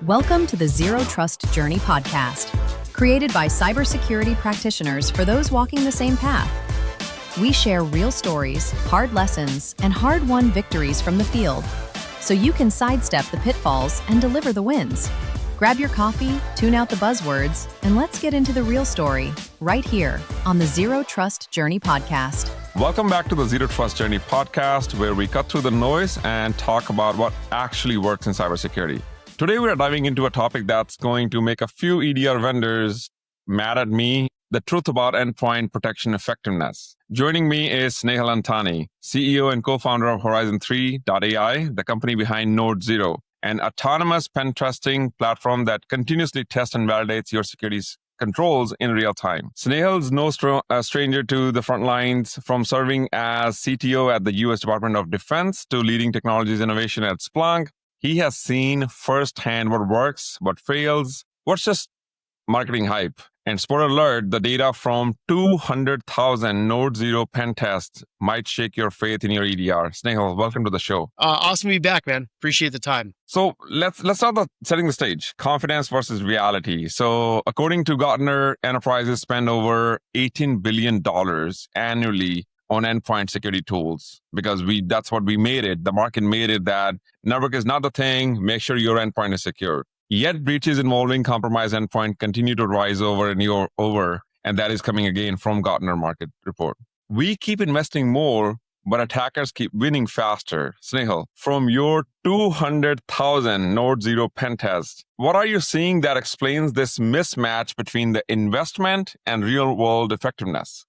Welcome to the Zero Trust Journey podcast, created by cybersecurity practitioners for those walking the same path. We share real stories, hard lessons, and hard-won victories from the field, so you can sidestep the pitfalls and deliver the wins. Grab your coffee, tune out the buzzwords, and let's get into the real story right here on the Zero Trust Journey podcast. Welcome back to the Zero Trust Journey podcast, where we cut through the noise and talk about what actually works in cybersecurity. Today, we are diving into a topic that's going to make a few EDR vendors mad at me: the truth about endpoint protection effectiveness. Joining me is Snehal Antani, CEO and co-founder of Horizon3.ai, the company behind Node.0, an autonomous pen testing platform that continuously tests and validates your security controls in real time. Snehal's no stranger to the front lines, from serving as CTO at the U.S. Department of Defense to leading technologies innovation at Splunk. He has seen firsthand what works, what fails, what's just marketing hype. And spoiler alert, the data from 200,000 Node.0 pen tests might shake your faith in your EDR. Snehal, welcome to the show. Awesome to be back, man. Appreciate the time. So let's start with setting the stage. Confidence versus reality. So according to Gartner, enterprises spend over $18 billion annually on endpoint security tools because that's what we made it. The market made it that network is not the thing. Make sure your endpoint is secure. Yet breaches involving compromised endpoint continue to rise over and over, and that is coming again from Gartner market report. We keep investing more, but attackers keep winning faster. Snehal, from your 200,000 Node.0 pen tests, what are you seeing that explains this mismatch between the investment and real-world effectiveness?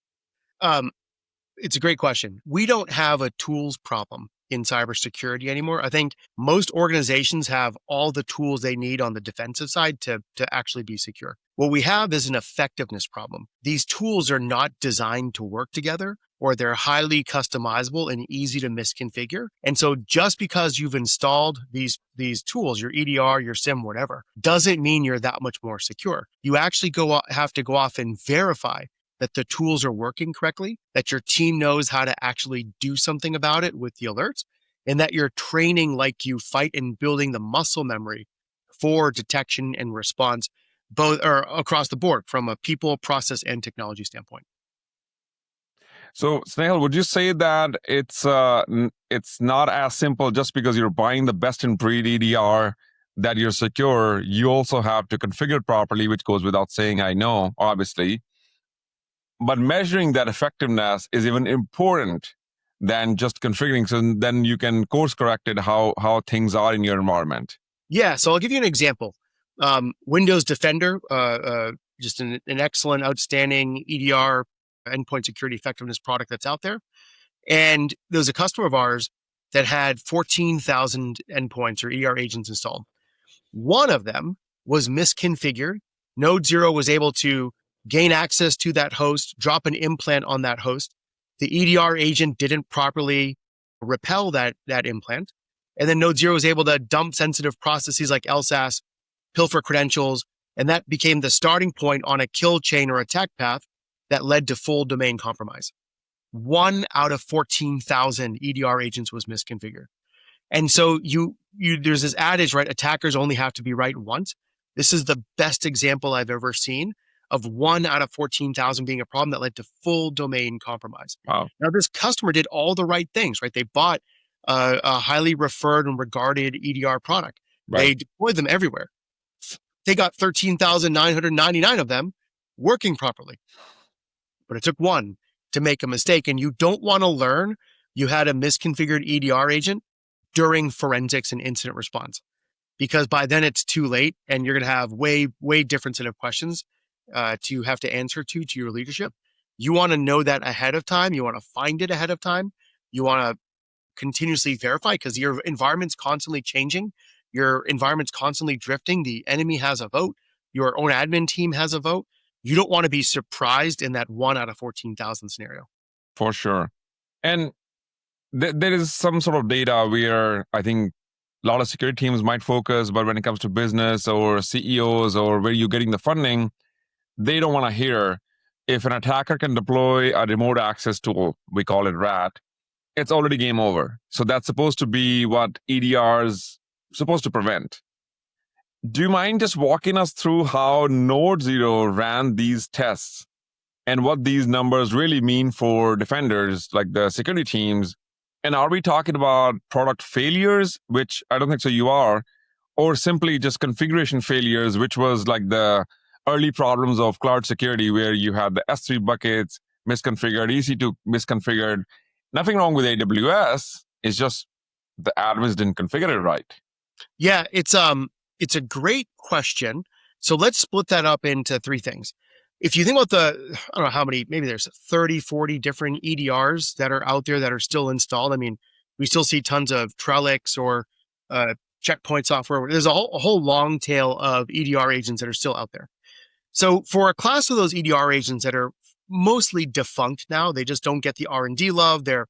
It's a great question. We don't have a tools problem in cybersecurity anymore. I think most organizations have all the tools they need on the defensive side to actually be secure. What we have is an effectiveness problem. These tools are not designed to work together, or they're highly customizable and easy to misconfigure. And so just because you've installed these tools, your EDR, your SIM, whatever, doesn't mean you're that much more secure. You actually have to go off and verify that the tools are working correctly, that your team knows how to actually do something about it with the alerts, and that you're training like you fight and building the muscle memory for detection and response, both or across the board from a people, process, and technology standpoint. So, Snehal, would you say that it's not as simple just because you're buying the best-in-breed EDR that you're secure? You also have to configure it properly, which goes without saying, I know, obviously. But measuring that effectiveness is even important than just configuring. So then you can course correct it how things are in your environment. Yeah. So I'll give you an example. Windows Defender, just an excellent, outstanding EDR endpoint security effectiveness product that's out there. And there was a customer of ours that had 14,000 endpoints or EDR agents installed. One of them was misconfigured. Node.0 was able to gain access to that host, drop an implant on that host. The EDR agent didn't properly repel that implant. And then Node.0 was able to dump sensitive processes like LSAS, pilfer credentials, and that became the starting point on a kill chain or attack path that led to full domain compromise. 1 out of 14,000 EDR agents was misconfigured. And so there's this adage, right? Attackers only have to be right once. This is the best example I've ever seen of 1 out of 14,000 being a problem that led to full domain compromise. Wow. Now, this customer did all the right things, right? They bought a highly referred and regarded EDR product. Right. They deployed them everywhere. They got 13,999 of them working properly. But it took one to make a mistake. And you don't want to learn you had a misconfigured EDR agent during forensics and incident response, because by then it's too late and you're going to have way different set of questions to have to answer to your leadership. You want to know that ahead of time. You want to find it ahead of time. You want to continuously verify because your environment's constantly changing. Your environment's constantly drifting. The enemy has a vote. Your own admin team has a vote. You don't want to be surprised in that 1 out of 14,000 scenario. For sure. And there is some sort of data where I think a lot of security teams might focus, but when it comes to business or CEOs or where you're getting the funding, they don't want to hear if an attacker can deploy a remote access tool, we call it RAT, it's already game over. So that's supposed to be what EDR is supposed to prevent. Do you mind just walking us through how Node Zero ran these tests and what these numbers really mean for defenders like the security teams? And are we talking about product failures, which I don't think so you are, or simply just configuration failures, which was like the early problems of cloud security where you had the S3 buckets misconfigured, EC2 misconfigured? Nothing wrong with AWS. It's just the admins didn't configure it right. Yeah, it's a great question. So let's split that up into three things. If you think about I don't know how many, maybe there's 30, 40 different EDRs that are out there that are still installed. I mean, we still see tons of Trellix or Checkpoint software. There's a whole long tail of EDR agents that are still out there. So for a class of those EDR agents that are mostly defunct now, they just don't get the R&D love. They're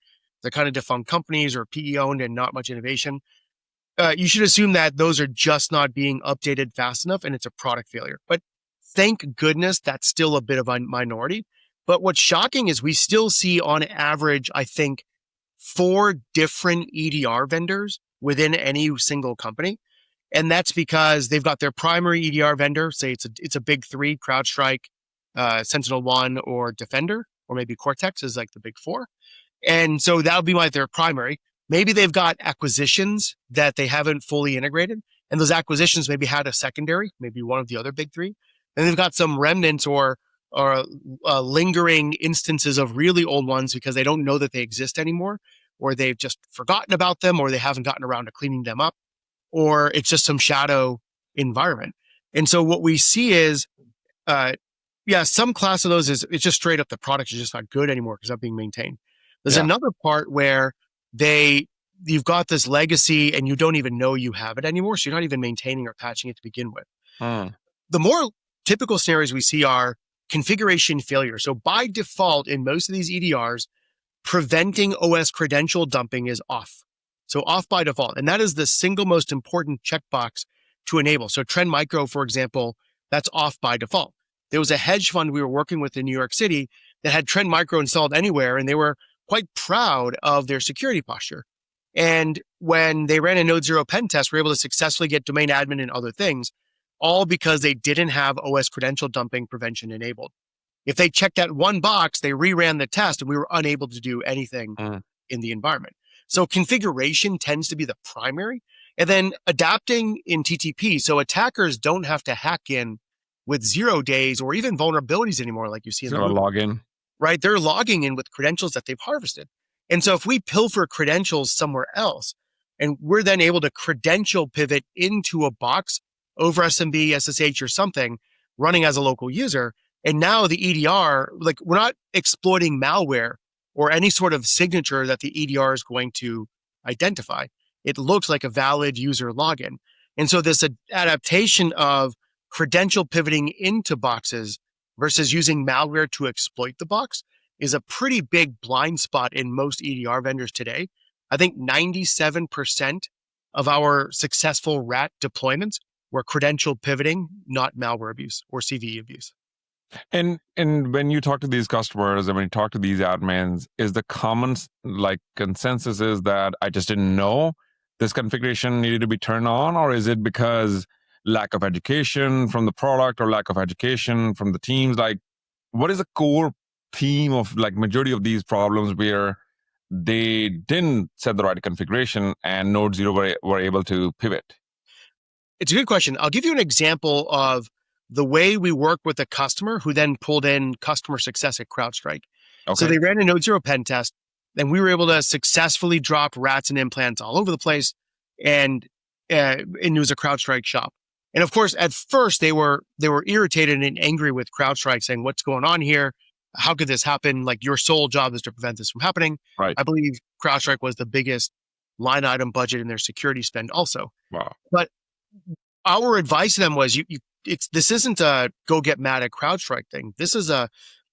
kind of defunct companies or PE owned and not much innovation. You should assume that those are just not being updated fast enough and it's a product failure. But thank goodness that's still a bit of a minority. But what's shocking is we still see on average, I think, 4 different EDR vendors within any single company. And that's because they've got their primary EDR vendor, say it's a big 3, CrowdStrike, SentinelOne, or Defender, or maybe Cortex is like the big 4. And so that would be their primary. Maybe they've got acquisitions that they haven't fully integrated, and those acquisitions maybe had a secondary, maybe one of the other big 3. And they've got some remnants or lingering instances of really old ones because they don't know that they exist anymore, or they've just forgotten about them, or they haven't gotten around to cleaning them up, or it's just some shadow environment. And so what we see is, some class of those it's just straight up the product is just not good anymore because it's not being maintained. There's another part where you've got this legacy and you don't even know you have it anymore, so you're not even maintaining or patching it to begin with. The more typical scenarios we see are configuration failure. So by default, in most of these EDRs, preventing OS credential dumping is off. So off by default. And that is the single most important checkbox to enable. So Trend Micro, for example, that's off by default. There was a hedge fund we were working with in New York City that had Trend Micro installed anywhere, and they were quite proud of their security posture. And when they ran a Node Zero pen test, we were able to successfully get domain admin and other things, all because they didn't have OS credential dumping prevention enabled. If they checked that one box, they reran the test and we were unable to do anything in the environment. So configuration tends to be the primary, and then adapting in TTP. So attackers don't have to hack in with 0 days or even vulnerabilities anymore, like you see in the login. Right? They're logging in with credentials that they've harvested. And so if we pilfer credentials somewhere else, and we're then able to credential pivot into a box over SMB, SSH, or something running as a local user, and now the EDR, like we're not exploiting malware or any sort of signature that the EDR is going to identify. It looks like a valid user login. And so this adaptation of credential pivoting into boxes versus using malware to exploit the box is a pretty big blind spot in most EDR vendors today. I think 97% of our successful RAT deployments were credential pivoting, not malware abuse or CVE abuse. And when you talk to these customers and when you talk to these admins, is the common consensus is that I just didn't know this configuration needed to be turned on, or is it because lack of education from the product or lack of education from the teams? Like, what is the core theme of majority of these problems where they didn't set the right configuration and Node Zero were able to pivot? It's a good question. I'll give you an example of the way we work with a customer who then pulled in customer success at CrowdStrike. Okay. So they ran a Node Zero pen test, and we were able to successfully drop rats and implants all over the place, and it was a CrowdStrike shop. And of course, at first they were irritated and angry with CrowdStrike, saying, "What's going on here? How could this happen? Like, your sole job is to prevent this from happening." Right. I believe CrowdStrike was the biggest line item budget in their security spend also. Wow. But our advice to them was, this isn't a go get mad at CrowdStrike thing. This is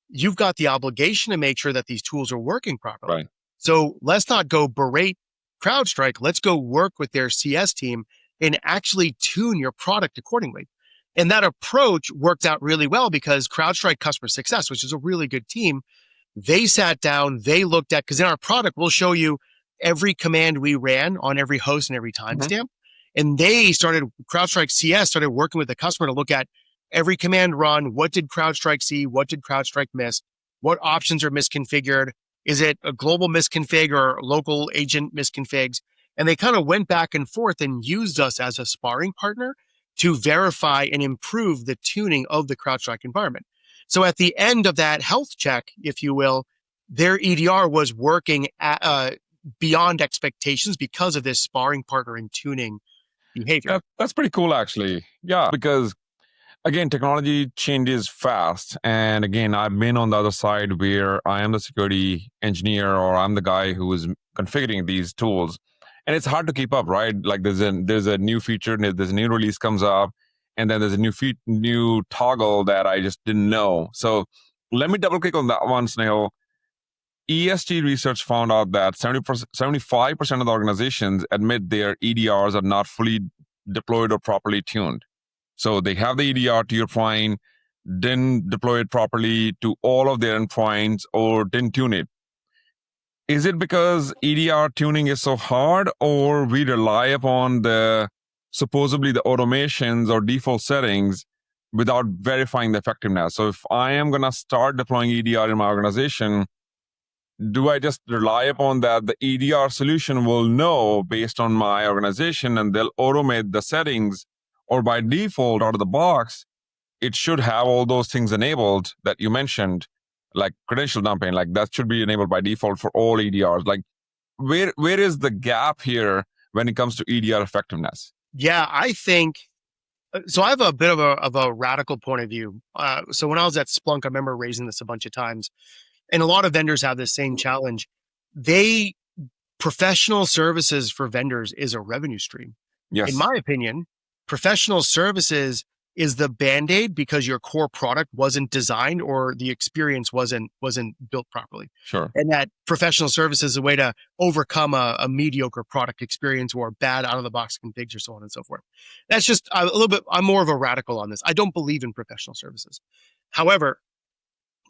you've got the obligation to make sure that these tools are working properly. Right. So let's not go berate CrowdStrike. Let's go work with their CS team and actually tune your product accordingly. And that approach worked out really well because CrowdStrike Customer Success, which is a really good team, they sat down, they looked at, because in our product, we'll show you every command we ran on every host and every timestamp. And CrowdStrike CS started working with the customer to look at every command run. What did CrowdStrike see? What did CrowdStrike miss? What options are misconfigured? Is it a global misconfig or local agent misconfigs? And they kind of went back and forth and used us as a sparring partner to verify and improve the tuning of the CrowdStrike environment. So at the end of that health check, if you will, their EDR was working beyond expectations because of this sparring partner and tuning behavior. That's pretty cool, actually. Yeah, because again, technology changes fast. And again, I've been on the other side where I am the security engineer or I'm the guy who is configuring these tools. And it's hard to keep up, right? Like there's a new feature, there's a new release comes up, and then there's a new toggle that I just didn't know. So let me double click on that one, Snehal. ESG research found out that 75% of the organizations admit their EDRs are not fully deployed or properly tuned. So they have the EDR, to your point, didn't deploy it properly to all of their endpoints or didn't tune it. Is it because EDR tuning is so hard, or we rely upon supposedly the automations or default settings without verifying the effectiveness? So if I am going to start deploying EDR in my organization, do I just rely upon that the EDR solution will know based on my organization and they'll automate the settings? Or by default, out of the box, it should have all those things enabled that you mentioned, like credential dumping, like that should be enabled by default for all EDRs. Like, where is the gap here when it comes to EDR effectiveness? Yeah, I think so. I have a bit of a radical point of view. So when I was at Splunk, I remember raising this a bunch of times, and a lot of vendors have this same challenge. Professional services for vendors is a revenue stream. Yes. In my opinion, professional services is the Band-Aid because your core product wasn't designed or the experience wasn't built properly. Sure. And that professional services is a way to overcome a mediocre product experience or bad out-of-the-box configs or so on and so forth. That's just a little bit, I'm more of a radical on this. I don't believe in professional services. However,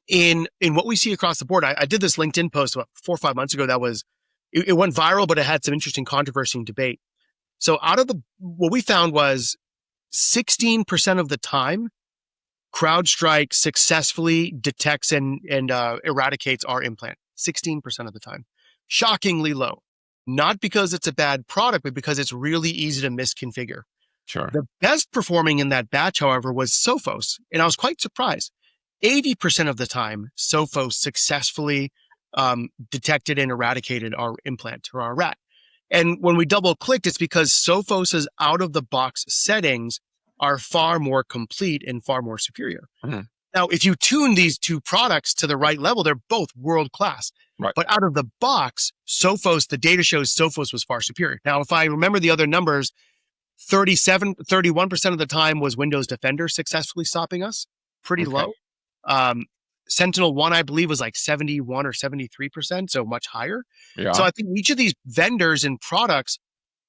in what we see across the board, I did this LinkedIn post about 4 or 5 months ago that it went viral, but it had some interesting controversy and debate. So what we found was 16% of the time, CrowdStrike successfully detects and eradicates our implant. 16% of the time. Shockingly low. Not because it's a bad product, but because it's really easy to misconfigure. Sure. The best performing in that batch, however, was Sophos. And I was quite surprised. 80% of the time, Sophos successfully detected and eradicated our implant or our rat. And when we double clicked, it's because Sophos's out-of-the-box settings are far more complete and far more superior. Mm-hmm. Now, if you tune these two products to the right level, they're both world-class. Right. But out of the box, the data shows Sophos was far superior. Now, if I remember the other numbers, 31% of the time was Windows Defender successfully stopping us. Pretty low. SentinelOne, I believe, was like 71 or 73%, so much higher. Yeah. So I think each of these vendors and products,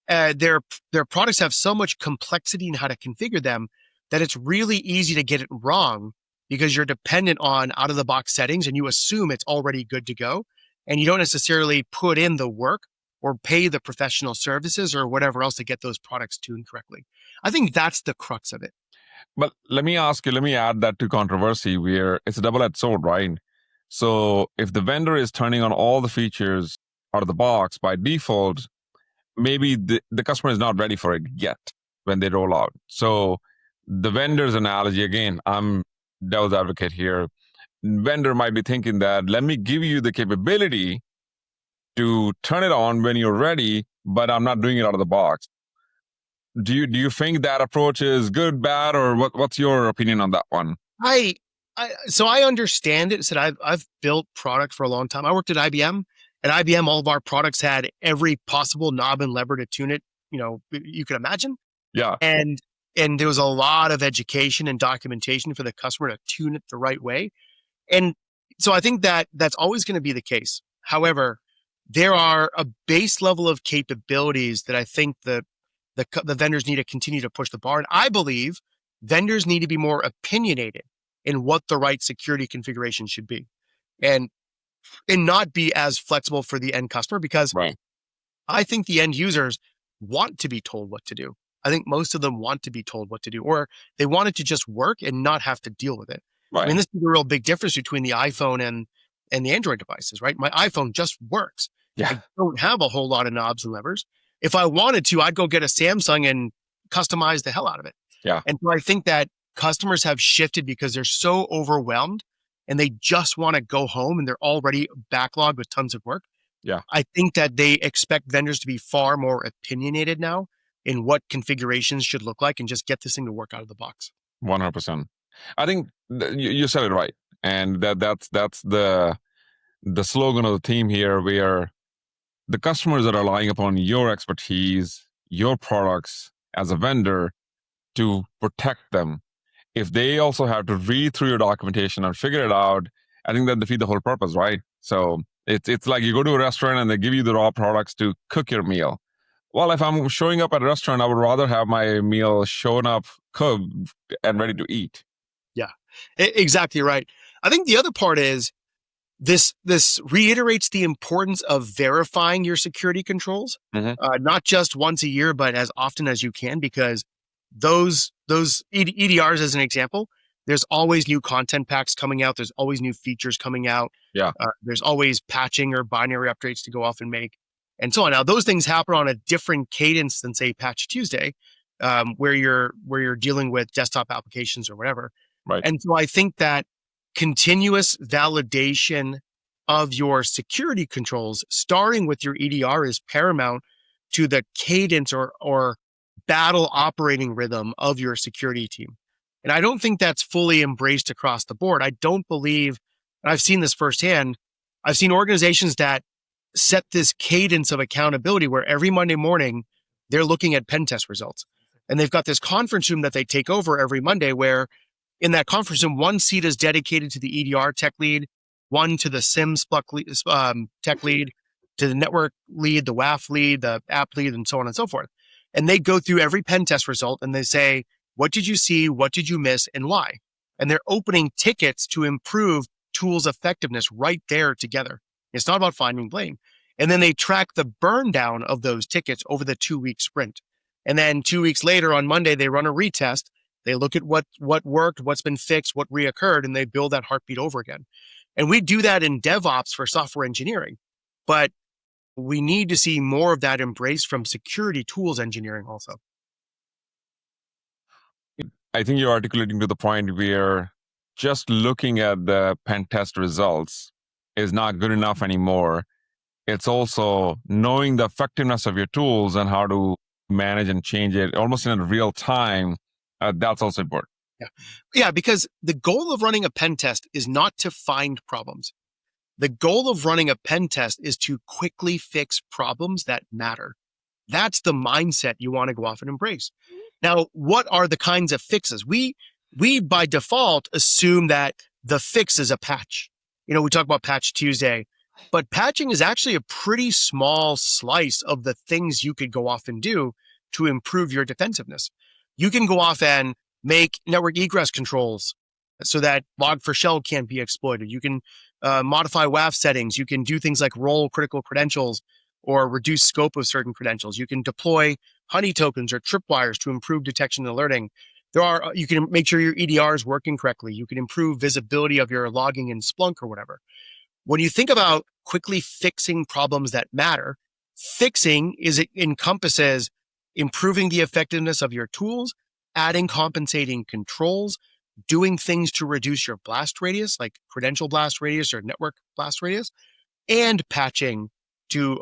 their products have so much complexity in how to configure them that it's really easy to get it wrong because you're dependent on out-of-the-box settings and you assume it's already good to go, and you don't necessarily put in the work or pay the professional services or whatever else to get those products tuned correctly. I think that's the crux of it. But let me add that to controversy where it's a double-edged sword, right? So if the vendor is turning on all the features out of the box by default, maybe the customer is not ready for it yet when they roll out. So the vendor's analogy, again, I'm devil's advocate here. Vendor might be thinking that, let me give you the capability to turn it on when you're ready, but I'm not doing it out of the box. Do you think that approach is good, bad, or what's your opinion on that one? So I understand it. Said I've built product for a long time. I worked at IBM. At IBM, all of our products had every possible knob and lever to tune it. You could imagine. Yeah. And there was a lot of education and documentation for the customer to tune it the right way. And so I think that's always going to be the case. However, there are a base level of capabilities that I think the vendors need to continue to push the bar. And I believe vendors need to be more opinionated in what the right security configuration should be and not be as flexible for the end customer because right. I think the end users want to be told what to do. I think most of them want to be told what to do, or they want it to just work and not have to deal with it. Right. I mean, this is the real big difference between the iPhone and the Android devices, right? My iPhone just works. Yeah. I don't have a whole lot of knobs and levers. If I wanted to, I'd go get a Samsung and customize the hell out of it. Yeah. And so I think that customers have shifted because they're so overwhelmed and they just want to go home and they're already backlogged with tons of work. Yeah. I think that they expect vendors to be far more opinionated now in what configurations should look like and just get this thing to work out of the box. 100%. I think you said it right. And that's the slogan of the team here, where the customers are relying upon your expertise, your products as a vendor to protect them. If they also have to read through your documentation and figure it out, I think that defeats the whole purpose, right? So it's like you go to a restaurant and they give you the raw products to cook your meal. Well, if I'm showing up at a restaurant, I would rather have my meal shown up, cooked, and ready to eat. Yeah, exactly right. I think the other part is this reiterates the importance of verifying your security controls, not just once a year, but as often as you can, because those EDRs, as an example, there's always new content packs coming out. There's always new features coming out. Yeah. There's always patching or binary updates to go off and make, and so on. Now, those things happen on a different cadence than, say, Patch Tuesday, where you're dealing with desktop applications or whatever. Right. And so I think that continuous validation of your security controls, starting with your EDR, is paramount to the cadence or battle operating rhythm of your security team. And I don't think that's fully embraced across the board. I don't believe, and I've seen this firsthand, I've seen organizations that set this cadence of accountability where every Monday morning they're looking at pen test results. And they've got this conference room that they take over every Monday, where in that conference room, one seat is dedicated to the EDR tech lead, one to the SIM tech lead, to the network lead, the WAF lead, the app lead, and so on and so forth. And they go through every pen test result and they say, what did you see? What did you miss? And why? And they're opening tickets to improve tools effectiveness right there together. It's not about finding blame. And then they track the burn down of those tickets over the 2-week sprint. And then 2 weeks later on Monday, they run a retest. They look at what worked, what's been fixed, what reoccurred, and they build that heartbeat over again. And we do that in DevOps for software engineering. But we need to see more of that embraced from security tools engineering also. I think you're articulating to the point where just looking at the pen test results is not good enough anymore. It's also knowing the effectiveness of your tools and how to manage and change it almost in real time. That's also important. Yeah, because the goal of running a pen test is not to find problems. The goal of running a pen test is to quickly fix problems that matter. That's the mindset you want to go off and embrace. Now, what are the kinds of fixes? We by default assume that the fix is a patch. We talk about Patch Tuesday, but patching is actually a pretty small slice of the things you could go off and do to improve your defensiveness. You can go off and make network egress controls so that log4shell can't be exploited. You can modify WAF settings. You can do things like roll critical credentials or reduce scope of certain credentials. You can deploy honey tokens or tripwires to improve detection and alerting. You can make sure your EDR is working correctly. You can improve visibility of your logging in Splunk or whatever. When you think about quickly fixing problems that matter, fixing encompasses improving the effectiveness of your tools, adding compensating controls, doing things to reduce your blast radius, like credential blast radius or network blast radius, and patching to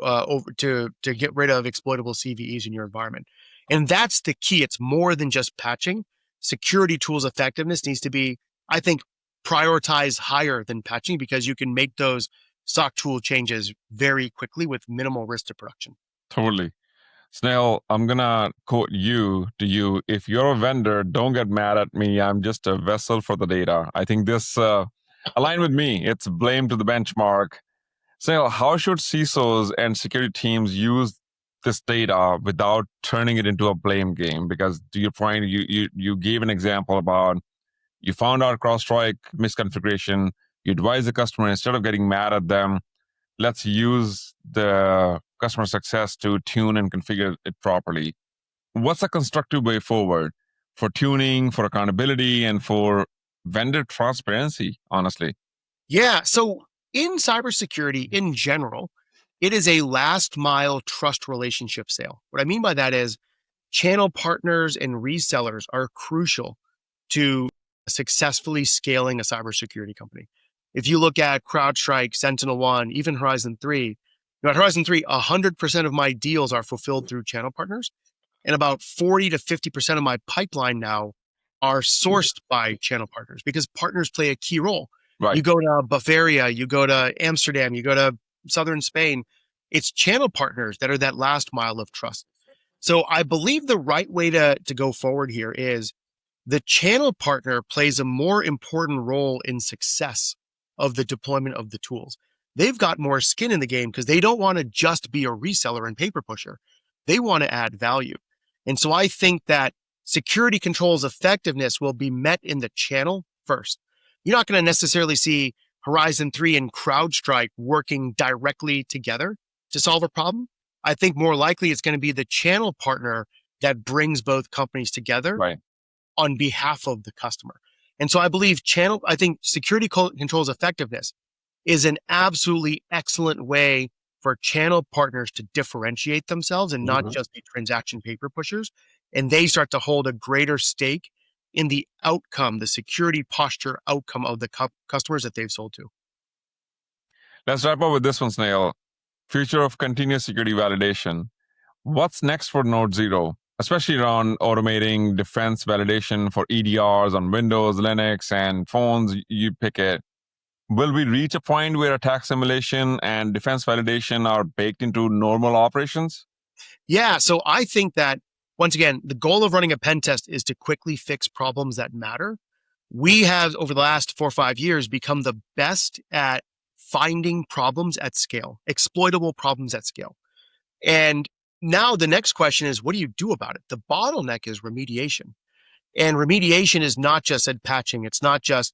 get rid of exploitable CVEs in your environment. And that's the key. It's more than just patching. Security tools effectiveness needs to be, I think, prioritized higher than patching, because you can make those SOC tool changes very quickly with minimal risk to production. Totally. Snehal, I'm going to quote you to you. If you're a vendor, don't get mad at me. I'm just a vessel for the data. I think this align with me. It's blame to the benchmark. Snehal, how should CISOs and security teams use this data without turning it into a blame game? Because to your point, you gave an example about you found out CrowdStrike misconfiguration. You advise the customer, instead of getting mad at them, let's use the customer success to tune and configure it properly. what's a constructive way forward for tuning, for accountability, and for vendor transparency, honestly? Yeah. So in cybersecurity in general, it is a last mile trust relationship sale. What I mean by that is channel partners and resellers are crucial to successfully scaling a cybersecurity company. If you look at CrowdStrike, SentinelOne, even Horizon3, at Horizon3, 100% of my deals are fulfilled through channel partners. And about 40 to 50% of my pipeline now are sourced by channel partners because partners play a key role. Right. You go to Bavaria, you go to Amsterdam, you go to southern Spain. It's channel partners that are that last mile of trust. So I believe the right way to go forward here is the channel partner plays a more important role in success of the deployment of the tools. They've got more skin in the game because they don't want to just be a reseller and paper pusher. They want to add value. And so I think that security controls effectiveness will be met in the channel first. You're not going to necessarily see Horizon3 and CrowdStrike working directly together to solve a problem. I think more likely it's going to be the channel partner that brings both companies together on behalf of the customer. And so I believe security controls effectiveness is an absolutely excellent way for channel partners to differentiate themselves and not just be transaction paper pushers. And they start to hold a greater stake in the outcome, the security posture outcome of the customers that they've sold to. Let's wrap up with this one, Snehal. Future of continuous security validation. What's next for Node Zero, especially around automating defense validation for EDRs on Windows, Linux, and phones? You pick it. Will we reach a point where attack simulation and defense validation are baked into normal operations? Yeah, so I think that, once again, the goal of running a pen test is to quickly fix problems that matter. We have, over the last 4 or 5 years, become the best at finding problems at scale, exploitable problems at scale. And now the next question is, what do you do about it? The bottleneck is remediation. And remediation is not just patching. It's not just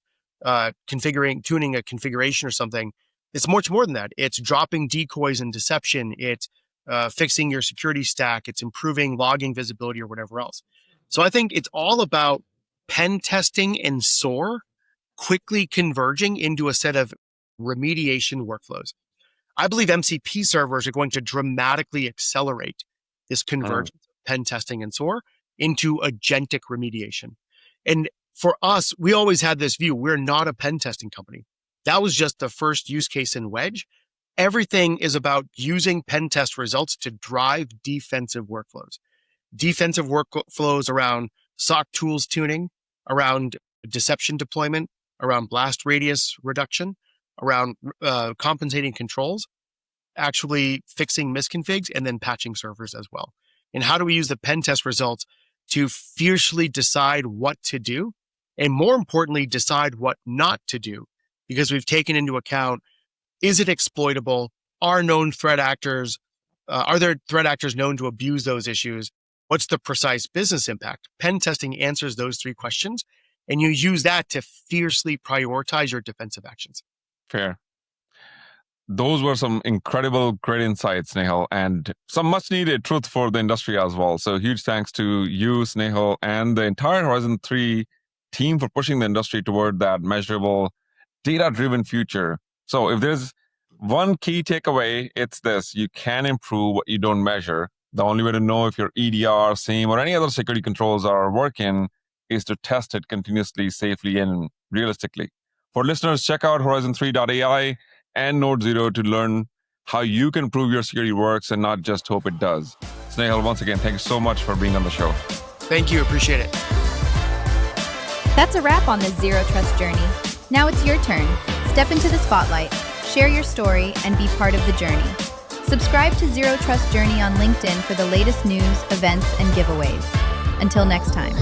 tuning a configuration or something. It's much more than that. It's dropping decoys and deception. It's fixing your security stack. It's improving logging visibility or whatever else. So I think it's all about pen testing and SOAR quickly converging into a set of remediation workflows. I believe MCP servers are going to dramatically accelerate this convergence of pen testing and SOAR into agentic remediation. And for us, we always had this view, we're not a pen testing company. That was just the first use case in Wedge. Everything is about using pen test results to drive defensive workflows. Defensive workflows around SOC tools tuning, around deception deployment, around blast radius reduction, around compensating controls, actually fixing misconfigs, and then patching servers as well. And how do we use the pen test results to fiercely decide what to do? And more importantly, decide what not to do, because we've taken into account, is it exploitable? Are known threat actors, are there threat actors known to abuse those issues? What's the precise business impact? Pen testing answers those 3 questions, and you use that to fiercely prioritize your defensive actions. Fair. Those were some incredible, great insights, Snehal, and some much needed truth for the industry as well. So huge thanks to you, Snehal, and the entire Horizon3 team for pushing the industry toward that measurable, data-driven future. So if there's one key takeaway, it's this: you can improve what you don't measure. The only way to know if your EDR, SIEM, or any other security controls are working is to test it continuously, safely, and realistically. For listeners, check out Horizon3.ai and Node Zero to learn how you can prove your security works and not just hope it does. Snehal, once again, thank you so much for being on the show. Thank you. Appreciate it. That's a wrap on the Zero Trust journey. Now it's your turn. Step into the spotlight, share your story, and be part of the journey. Subscribe to Zero Trust Journey on LinkedIn for the latest news, events, and giveaways. Until next time.